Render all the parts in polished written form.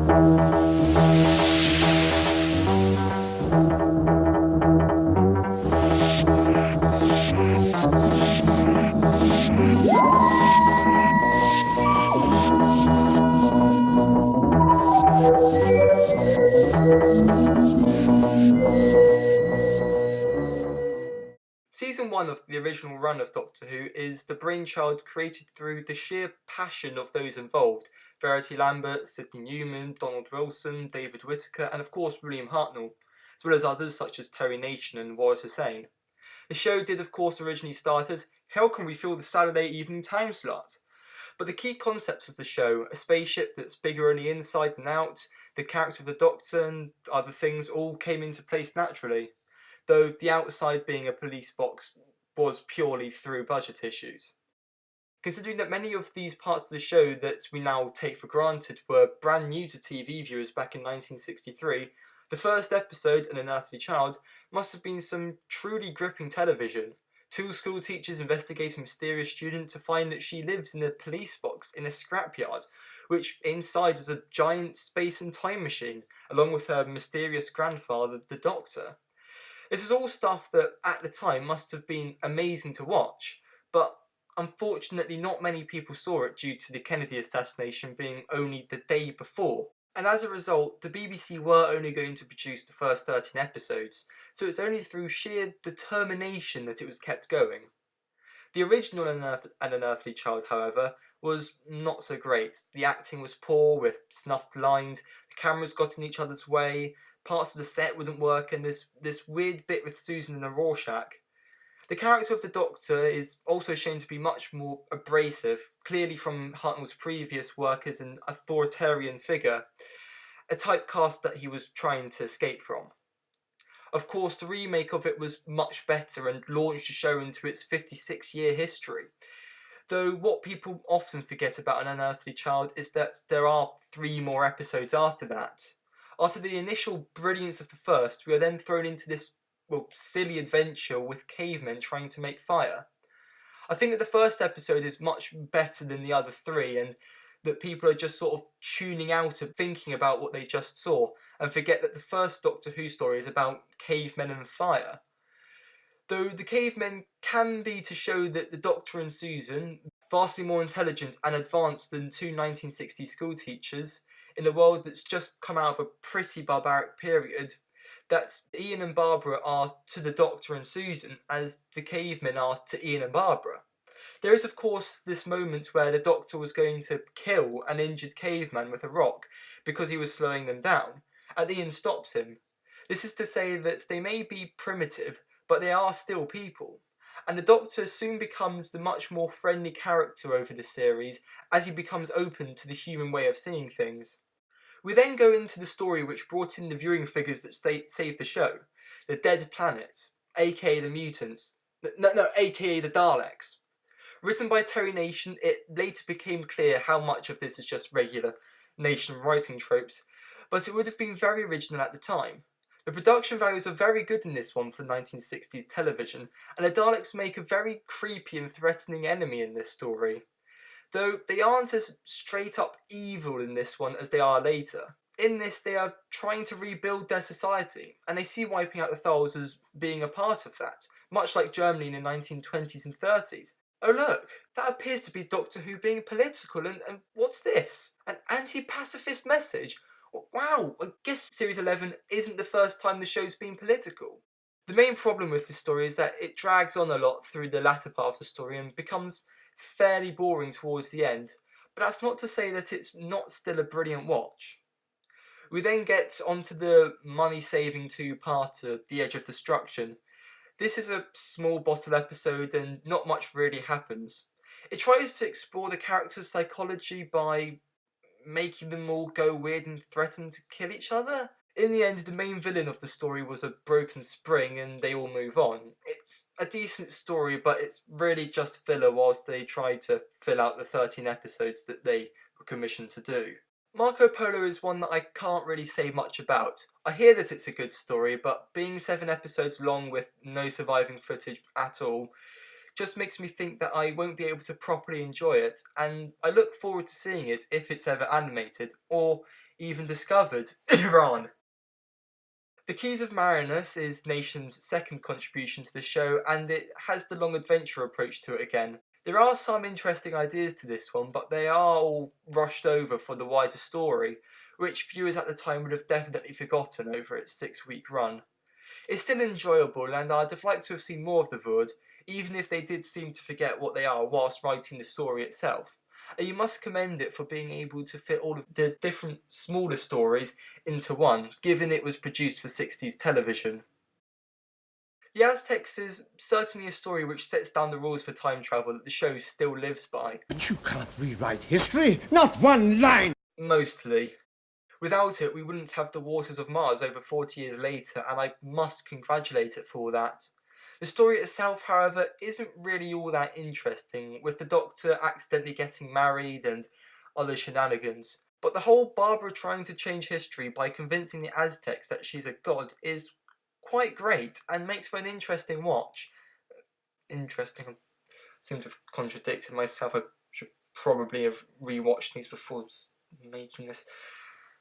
Season 1 of the original run of Doctor Who is the brainchild created through the sheer passion of those involved: Verity Lambert, Sidney Newman, Donald Wilson, David Whittaker, and of course William Hartnell, as well as others such as Terry Nation and Wallace Hussein. The show did of course originally start as "How can we fill the Saturday evening time slot?" But the key concepts of the show, a spaceship that's bigger on the inside than out, the character of the Doctor and other things all came into place naturally, though the outside being a police box was purely through budget issues. Considering that many of these parts of the show that we now take for granted were brand new to TV viewers back in 1963, the first episode, An Unearthly Child, must have been some truly gripping television. Two school teachers investigate a mysterious student to find that she lives in a police box in a scrapyard, which inside is a giant space and time machine, along with her mysterious grandfather, the Doctor. This is all stuff that, at the time, must have been amazing to watch, but unfortunately not many people saw it due to the Kennedy assassination being only the day before. And as a result, the BBC were only going to produce the first 13 episodes, so it's only through sheer determination that it was kept going. The original An Unearthly Child, however, was not so great. The acting was poor, with snuffed lines, the cameras got in each other's way, parts of the set wouldn't work, and this weird bit with Susan and the Rorschach. The character of the Doctor is also shown to be much more abrasive, clearly from Hartnell's previous work as an authoritarian figure, a typecast that he was trying to escape from. Of course, the remake of it was much better and launched the show into its 56-year history. Though what people often forget about An Unearthly Child is that there are 3 more episodes after that. After the initial brilliance of the first, we are then thrown into this, silly adventure with cavemen trying to make fire. I think that the first episode is much better than the other 3, and that people are just sort of tuning out of thinking about what they just saw, and forget that the first Doctor Who story is about cavemen and fire. Though the cavemen can be to show that the Doctor and Susan, vastly more intelligent and advanced than 2 1960s school teachers, in a world that's just come out of a pretty barbaric period, that Ian and Barbara are to the Doctor and Susan as the cavemen are to Ian and Barbara. There is of course this moment where the Doctor was going to kill an injured caveman with a rock because he was slowing them down, and Ian stops him. This is to say that they may be primitive, but they are still people. And the Doctor soon becomes the much more friendly character over the series as he becomes open to the human way of seeing things. We then go into the story which brought in the viewing figures that saved the show, the Dead Planet, aka the Mutants, aka the Daleks. Written by Terry Nation, it later became clear how much of this is just regular Nation writing tropes, but it would have been very original at the time. The production values are very good in this one for 1960s television, and the Daleks make a very creepy and threatening enemy in this story. Though they aren't as straight up evil in this one as they are later. In this, they are trying to rebuild their society, and they see wiping out the Thals as being a part of that, much like Germany in the 1920s and 30s. Oh look, that appears to be Doctor Who being political, and what's this? An anti-pacifist message? Wow, I guess Series 11 isn't the first time the show's been political. The main problem with this story is that it drags on a lot through the latter part of the story and becomes fairly boring towards the end, but that's not to say that it's not still a brilliant watch. We then get onto the money-saving 2-parter, The Edge of Destruction. This is a small bottle episode and not much really happens. It tries to explore the characters' psychology by making them all go weird and threaten to kill each other. In the end, the main villain of the story was a broken spring and they all move on. It's a decent story, but it's really just filler whilst they try to fill out the 13 episodes that they were commissioned to do. Marco Polo is one that I can't really say much about. I hear that it's a good story, but being 7 episodes long with no surviving footage at all just makes me think that I won't be able to properly enjoy it, and I look forward to seeing it if it's ever animated, or even discovered Iran. The Keys of Marinus is Nation's second contribution to the show, and it has the long adventure approach to it again. There are some interesting ideas to this one, but they are all rushed over for the wider story, which viewers at the time would have definitely forgotten over its 6-week run. It's still enjoyable, and I'd have liked to have seen more of the Void, even if they did seem to forget what they are whilst writing the story itself. And you must commend it for being able to fit all of the different smaller stories into one, given it was produced for 60s television. The Aztecs is certainly a story which sets down the rules for time travel that the show still lives by. But you can't rewrite history, not one line! Mostly. Without it, we wouldn't have the waters of Mars over 40 years later, and I must congratulate it for that. The story itself, however, isn't really all that interesting, with the Doctor accidentally getting married and other shenanigans. But the whole Barbara trying to change history by convincing the Aztecs that she's a god is quite great and makes for an interesting watch. Interesting. I seem to have contradicted myself. I should probably have rewatched these before making this.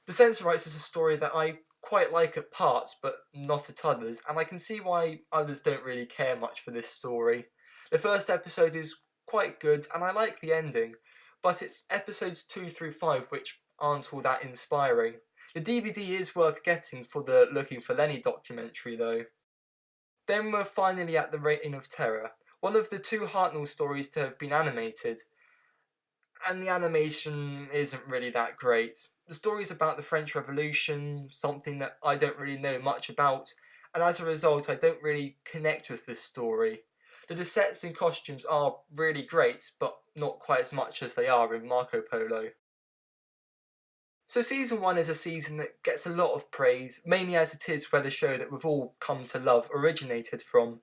The Censorites is a story that I quite like at parts, but not at others, and I can see why others don't really care much for this story. The first episode is quite good, and I like the ending, but it's episodes 2 through 5 which aren't all that inspiring. The DVD is worth getting for the Looking for Lenny documentary, though. Then we're finally at the Reign of Terror, one of the 2 Hartnell stories to have been animated, and the animation isn't really that great. The story's about the French Revolution, something that I don't really know much about, and as a result I don't really connect with this story. The sets and costumes are really great, but not quite as much as they are in Marco Polo. So season 1 is a season that gets a lot of praise, mainly as it is where the show that we've all come to love originated from,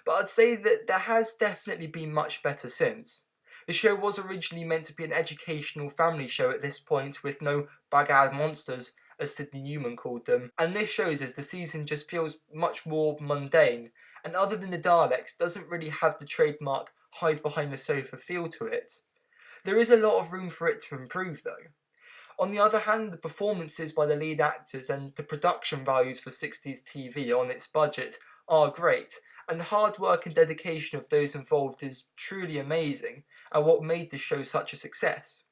but I'd say that there has definitely been much better since. The show was originally meant to be an educational family show at this point, with no bag-eyed monsters, as Sidney Newman called them, and this shows as the season just feels much more mundane, and other than the Daleks, doesn't really have the trademark hide behind the sofa feel to it. There is a lot of room for it to improve though. On the other hand, the performances by the lead actors and the production values for 60s TV on its budget are great, and the hard work and dedication of those involved is truly amazing, and what made this show such a success.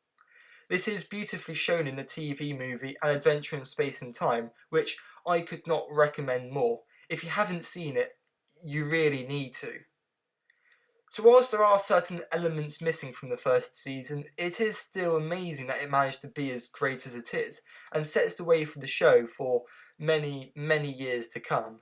This is beautifully shown in the TV movie An Adventure in Space and Time, which I could not recommend more. If you haven't seen it, you really need to. So whilst there are certain elements missing from the first season, it is still amazing that it managed to be as great as it is, and sets the way for the show for many, many years to come.